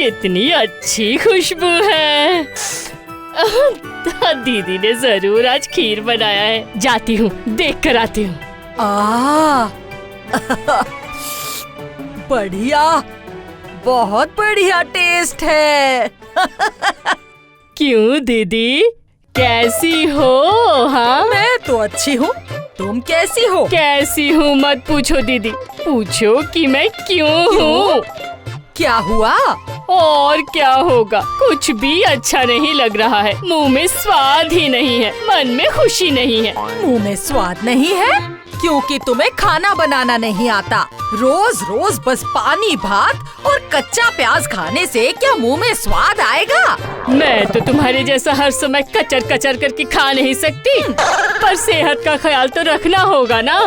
कितनी अच्छी खुशबू है। दीदी ने जरूर आज खीर बनाया है। जाती हूँ, देख कर आती हूँ। बढ़िया, बहुत बढ़िया टेस्ट है। क्यों दीदी, कैसी हो? हाँ, मैं तो अच्छी हूँ, तुम कैसी हो? कैसी हूँ मत पूछो दीदी, पूछो कि मैं क्यों हूँ। क्या हुआ? और क्या होगा, कुछ भी अच्छा नहीं लग रहा है। मुंह में स्वाद ही नहीं है, मन में खुशी नहीं है। मुंह में स्वाद नहीं है क्योंकि तुम्हें खाना बनाना नहीं आता। रोज रोज बस पानी भात और कच्चा प्याज खाने से क्या मुंह में स्वाद आएगा? मैं तो तुम्हारे जैसा हर समय कचर कचर करके खा नहीं सकती, पर सेहत का ख्याल तो रखना होगा ना।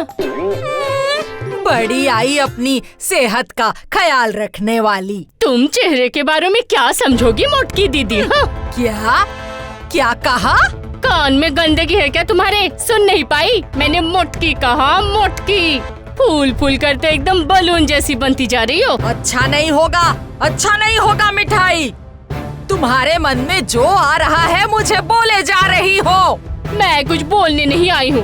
बड़ी आई अपनी सेहत का ख्याल रखने वाली। तुम चेहरे के बारे में क्या समझोगी मोटकी दीदी? हाँ? क्या क्या कहा? कान में गंदगी है क्या तुम्हारे? सुन नहीं पाई? मैंने मोटकी कहा, मोटकी। फूल फूल करते एकदम बलून जैसी बनती जा रही हो। अच्छा नहीं होगा, अच्छा नहीं होगा मिठाई। तुम्हारे मन में जो आ रहा है मुझे बोले जा रही हो। मैं कुछ बोलने नहीं आई हूँ,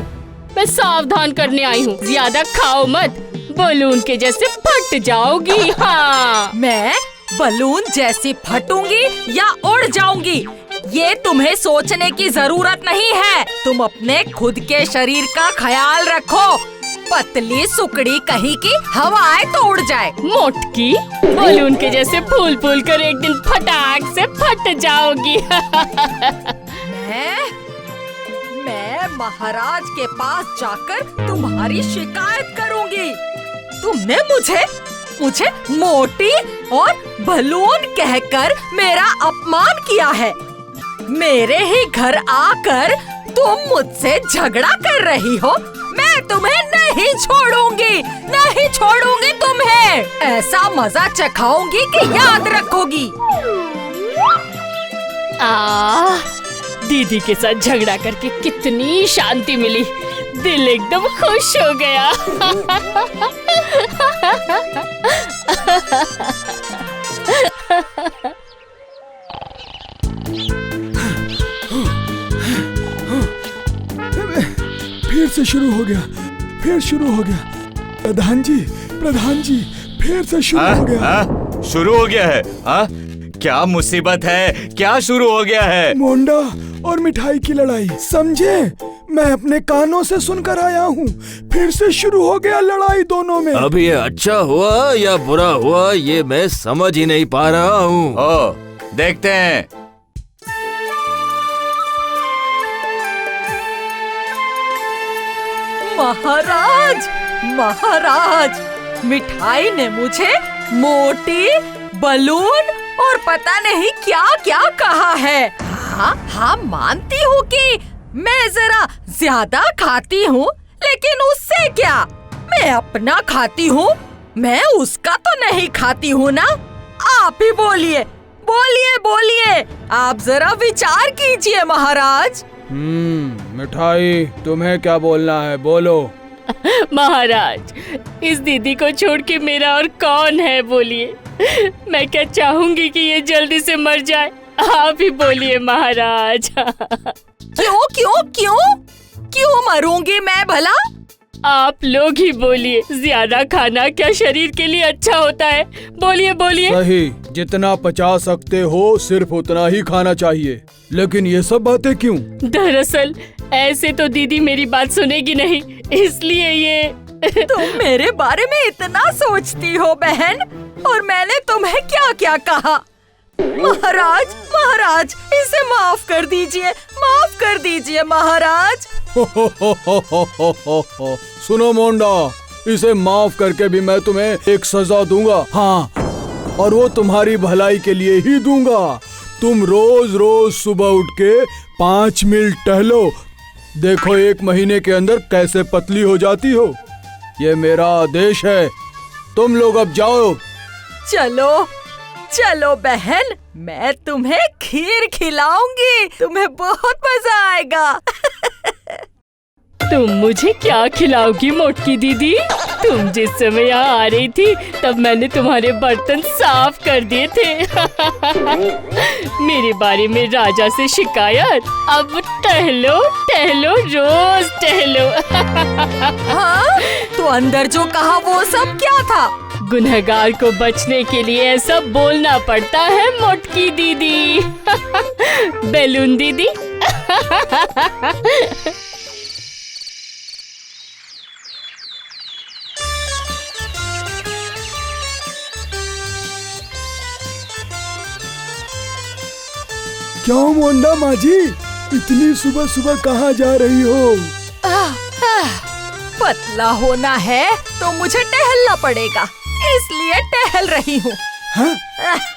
मैं सावधान करने आई हूँ। ज्यादा खाओ मत, बलून के जैसे फट जाओगी। हाँ, मैं बलून जैसी फटूंगी या उड़ जाऊंगी, ये तुम्हें सोचने की जरूरत नहीं है। तुम अपने खुद के शरीर का ख्याल रखो। पतली सुकड़ी कहीं की हवा आए तो उड़ जाए। मोटकी, बलून के जैसे फूल फूल कर एक दिन फटाक से फट जाओगी। मैं महाराज के पास जाकर तुम्हारी शिकायत करूंगी। तुमने मुझे मोटी और बलून कहकर मेरा अपमान किया है। मेरे ही घर आकर तुम मुझसे झगड़ा कर रही हो। मैं तुम्हें नहीं छोड़ूंगी, नहीं छोड़ूंगी तुम्हें। ऐसा मजा चखाऊंगी कि याद रखोगी। दीदी के साथ झगड़ा करके कितनी शांति मिली, दिल एकदम खुश हो गया। फिर से शुरू हो गया, फिर शुरू हो गया। प्रधान जी, फिर से शुरू हो गया। शुरू हो गया है? क्या मुसीबत है? क्या शुरू हो गया है? मोंडा और मिठाई की लड़ाई, समझे? मैं अपने कानों से सुनकर आया हूँ। फिर से शुरू हो गया लड़ाई दोनों में। अब ये अच्छा हुआ या बुरा हुआ ये मैं समझ ही नहीं पा रहा हूँ। ओ, देखते हैं। महाराज, मिठाई ने मुझे मोटी, बलून और पता नहीं क्या क्या कहा है। हाँ, मानती हूँ कि मैं जरा ज्यादा खाती हूँ, लेकिन उससे क्या? मैं अपना खाती हूँ, मैं उसका तो नहीं खाती हूँ ना। आप ही बोलिए, आप जरा विचार कीजिए महाराज। मिठाई, तुम्हें क्या बोलना है, बोलो। महाराज, इस दीदी को छोड़ के मेरा और कौन है, बोलिए। मैं क्या चाहूंगी कि ये जल्दी से मर जाए। आप ही बोलिए महाराज। क्यों मरूंगी मैं भला? आप लोग ही बोलिए, ज्यादा खाना क्या शरीर के लिए अच्छा होता है? बोलिए। सही, जितना पचा सकते हो सिर्फ उतना ही खाना चाहिए, लेकिन ये सब बातें क्यों? दरअसल ऐसे तो दीदी मेरी बात सुनेगी नहीं, इसलिए ये। तुम मेरे बारे में इतना सोचती हो बहन, और मैंने तुम्हें क्या क्या कहा? महाराज, इसे माफ कर दीजिए महाराज। सुनो मोंडा, इसे माफ करके भी मैं तुम्हें एक सजा दूंगा। हाँ, और वो तुम्हारी भलाई के लिए ही दूंगा। तुम रोज सुबह उठ के 5 मील टहलो। देखो 1 महीने के अंदर कैसे पतली हो जाती हो। ये मेरा आदेश है। तुम लोग अब जाओ। चलो बहन, मैं तुम्हें खीर खिलाऊंगी, तुम्हें बहुत मजा आएगा। तुम मुझे क्या खिलाओगी मोटकी दीदी? तुम जिस समय यहाँ आ रही थी तब मैंने तुम्हारे बर्तन साफ कर दिए थे। मेरे बारे में राजा से शिकायत। अब टहलो टहलो रोज टहलो। हाँ? तो अंदर जो कहा वो सब क्या था? गुनहगार को बचने के लिए ऐसा बोलना पड़ता है मोटकी दीदी। बैलून दीदी। क्या मोंडा माँ जी, इतनी सुबह सुबह कहाँ जा रही हो? पतला होना है तो मुझे टहलना पड़ेगा, इसलिए टहल रही हूँ। हाँ?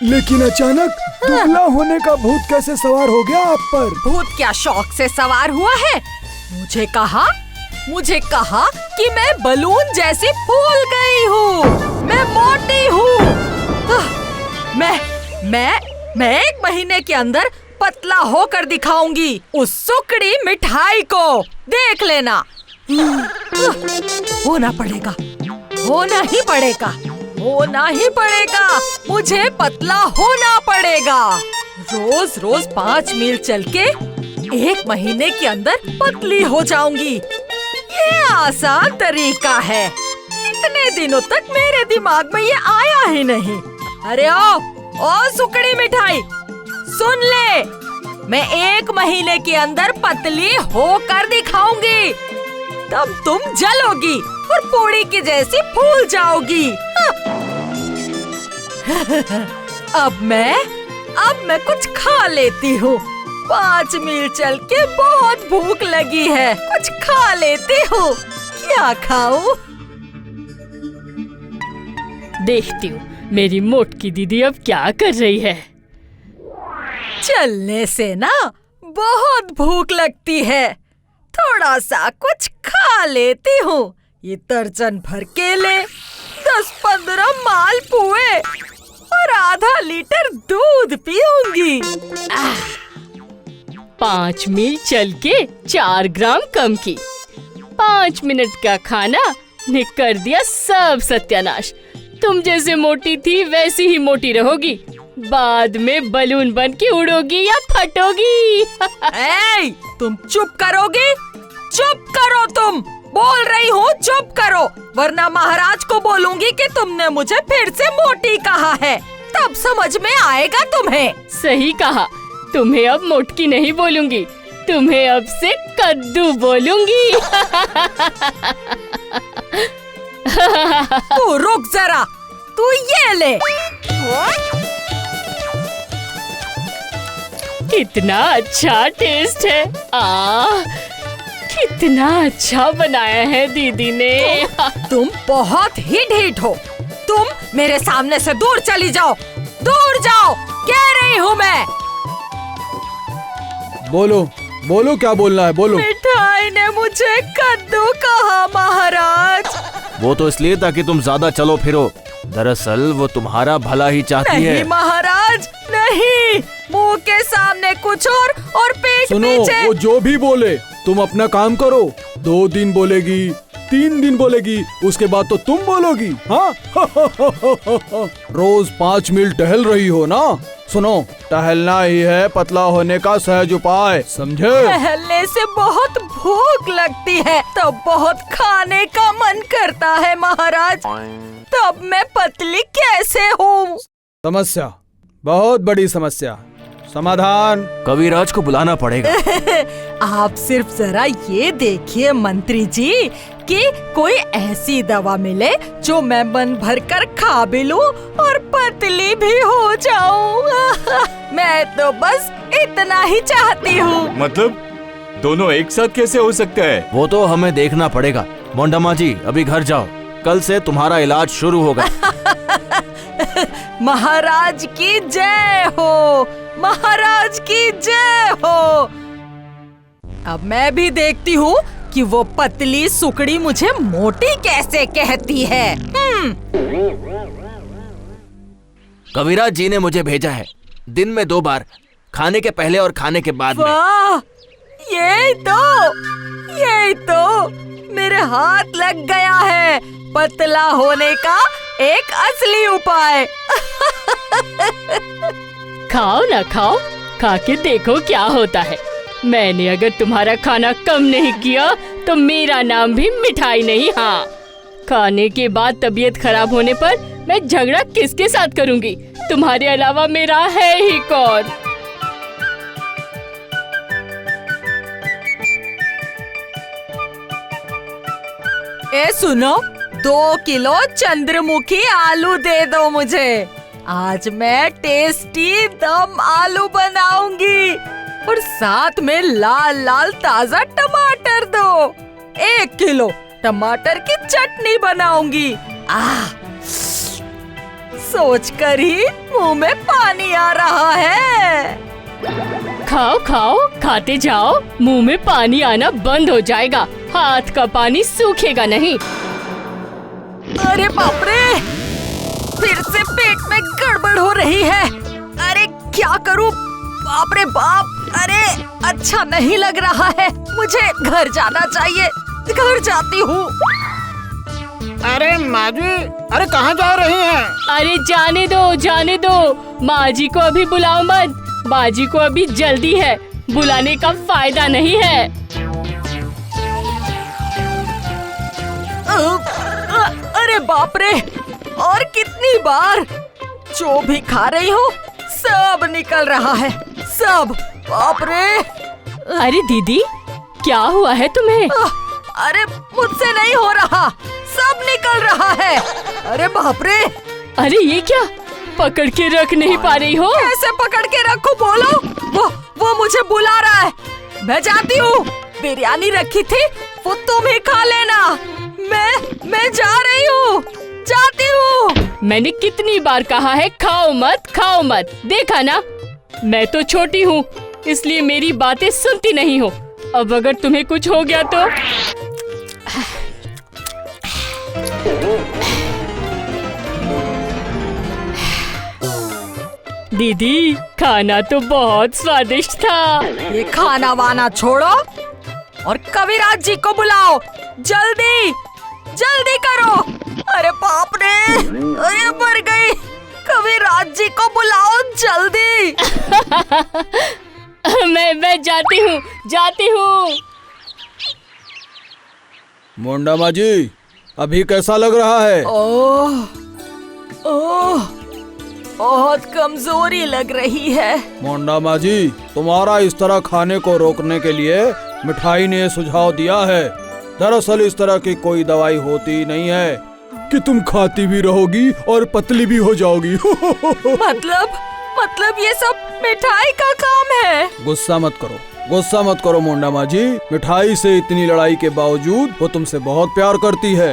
लेकिन अचानक दुबला होने का भूत कैसे सवार हो गया आप पर? भूत क्या शौक से सवार हुआ है? मुझे कहा कि मैं बलून जैसी फूल गई हूँ, मैं मोटी हूँ। मैं 1 महीने के अंदर पतला होकर दिखाऊंगी उस सुकड़ी मिठाई को, देख लेना। होना ही पड़ेगा, मुझे पतला होना पड़ेगा। रोज रोज 5 मील चल के 1 महीने के अंदर पतली हो जाऊंगी। ये आसान तरीका है, इतने दिनों तक मेरे दिमाग में ये आया ही नहीं। अरे ओ सुकड़ी मिठाई, सुन ले, मैं 1 महीने के अंदर पतली होकर दिखाऊंगी, तब तुम जलोगी और पूड़ी की जैसी फूल जाओगी। अब मैं कुछ खा लेती हूँ। 5 मील चल के बहुत भूख लगी है, कुछ खा लेती हूँ। क्या खाऊं? देखती हूँ मेरी मोटकी दीदी अब क्या कर रही है। चलने से ना बहुत भूख लगती है, थोड़ा सा कुछ खा लेती हूँ। ये दर्जन भर केले, 10-15 मालपुए और आधा लीटर दूध पीऊंगी। 5 मील चल के 4 ग्राम कम की, 5 मिनट का खाना ने कर दिया सब सत्यानाश। तुम जैसे मोटी थी वैसी ही मोटी रहोगी, बाद में बलून बन के उड़ोगी या फटोगी। ए, तुम चुप करोगी? चुप करो, तुम बोल रही हो, चुप करो, वरना महाराज को बोलूंगी कि तुमने मुझे फिर से मोटी कहा है, तब समझ में आएगा तुम्हें। सही कहा, तुम्हें अब मोटकी नहीं बोलूंगी, तुम्हें अब से कद्दू बोलूंगी। तू रुक जरा, तू ये ले। कितना अच्छा टेस्ट है। कितना अच्छा बनाया है दीदी ने। तुम बहुत ही ढीठ हो, तुम मेरे सामने से दूर चली जाओ, दूर जाओ, कह रही हूँ मैं। बोलो क्या बोलना है, बोलो। मिठाई ने मुझे कद्दू कहा महाराज। वो तो इसलिए ताकि तुम ज्यादा चलो फिरो, दरअसल वो तुम्हारा भला ही चाहती है। नहीं महाराज, नहीं, मुंह के सामने कुछ और पेट सुनो, पीछे। वो जो भी बोले तुम अपना काम करो। 2 दिन बोलेगी, 3 दिन बोलेगी, उसके बाद तो तुम बोलोगी। हाँ? रोज 5 मील टहल रही हो ना? सुनो, टहलना ही है पतला होने का सहज उपाय, समझे? टहलने से बहुत भूख लगती है, तो बहुत खाने का मन करता है महाराज, तब मैं पतली कैसे हूँ? समस्या, बहुत बड़ी समस्या। समाधान? कविराज को बुलाना पड़ेगा। आप सिर्फ जरा ये देखिए मंत्री जी कि कोई ऐसी दवा मिले जो मैं मन भर कर खा भी लूं और पतली भी हो जाऊं। मैं तो बस इतना ही चाहती हूँ। मतलब दोनों एक साथ कैसे हो सकता है? वो तो हमें देखना पड़ेगा। मोंडा माँ जी, अभी घर जाओ, कल से तुम्हारा इलाज शुरू होगा। महाराज की जय हो, महाराज की जय हो। अब मैं भी देखती हूँ कि वो पतली सुकड़ी मुझे मोटी कैसे कहती है। कविराज जी ने मुझे भेजा है, दिन में 2 बार, खाने के पहले और खाने के बाद में। वाह, यही तो मेरे हाथ लग गया है पतला होने का एक असली उपाय। खाओ ना खाओ, खा के देखो क्या होता है। मैंने अगर तुम्हारा खाना कम नहीं किया तो मेरा नाम भी मिठाई नहीं। हाँ, खाने के बाद तबीयत खराब होने पर मैं झगड़ा किसके साथ करूंगी? तुम्हारे अलावा मेरा है ही कौन? ए सुनो, 2 किलो चंद्रमुखी आलू दे दो मुझे। आज मैं टेस्टी दम आलू बनाऊंगी और साथ में लाल लाल ताजा टमाटर दो। 1 किलो टमाटर की चटनी बनाऊंगी। सोचकर ही मुंह में पानी आ रहा है। खाओ खाओ, खाते जाओ, मुंह में पानी आना बंद हो जाएगा, हाथ का पानी सूखेगा नहीं। अरे बाप रे, फिर से पेट में गड़बड़ हो रही है। अरे क्या करूं? बाप रे बाप, अरे अच्छा नहीं लग रहा है। मुझे घर जाना चाहिए, घर जाती हूँ। अरे माँ जी, अरे कहाँ जा रही हैं? अरे जाने दो, माँ जी को अभी बुलाओ मत। माँ जी को अभी जल्दी है, बुलाने का फायदा नहीं है। अरे बाप रे, और कितनी बार? जो भी खा रही हूँ सब निकल रहा है, सब। बाप रे। अरे दीदी, क्या हुआ है तुम्हें? अरे मुझसे नहीं हो रहा, सब निकल रहा है। अरे बाप रे। अरे ये क्या, पकड़ के रख नहीं पा रही हो? कैसे पकड़ के रखूं बोलो? वो मुझे बुला रहा है। मैं जाती हूँ। बिरयानी रखी थी, वो तुम ही खा लेना। मैं जा रही हूँ, जाती हूँ। मैंने कितनी बार कहा है खाओ मत। देखा ना, मैं तो छोटी हूँ, इसलिए मेरी बातें सुनती नहीं हो। अब अगर तुम्हें कुछ हो गया तो? दीदी, खाना तो बहुत स्वादिष्ट था। ये खाना वाना छोड़ो और कविराज जी को बुलाओ। जल्दी जल्दी करो। अरे बाप रे, अरे मर गई। कविराज जी को बुलाओ जल्दी। मैं जाती हूँ। मुंडा माँ जी, अभी कैसा लग रहा है? ओह, बहुत कमजोरी लग रही है। मुंडा माँ जी, तुम्हारा इस तरह खाने को रोकने के लिए मिठाई ने सुझाव दिया है। दरअसल इस तरह की कोई दवाई होती नहीं है कि तुम खाती भी रहोगी और पतली भी हो जाओगी। मतलब ये सब मिठाई का काम है। गुस्सा मत करो मुंडा माँ जी। मिठाई से इतनी लड़ाई के बावजूद वो तुमसे बहुत प्यार करती है।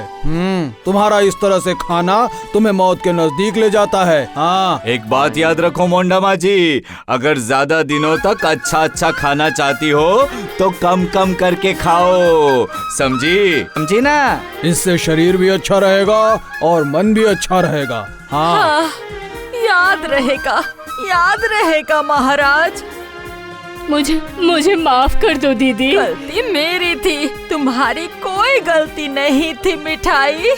तुम्हारा इस तरह से खाना तुम्हें मौत के नजदीक ले जाता है। हाँ, एक बात याद रखो मोंडा माँ जी, अगर ज्यादा दिनों तक अच्छा खाना चाहती हो तो कम करके खाओ, समझी ना? इससे शरीर भी अच्छा रहेगा और मन भी अच्छा रहेगा। हाँ, याद रहेगा महाराज। मुझे माफ कर दो दीदी। गलती मेरी थी, तुम्हारी कोई गलती नहीं थी मिठाई।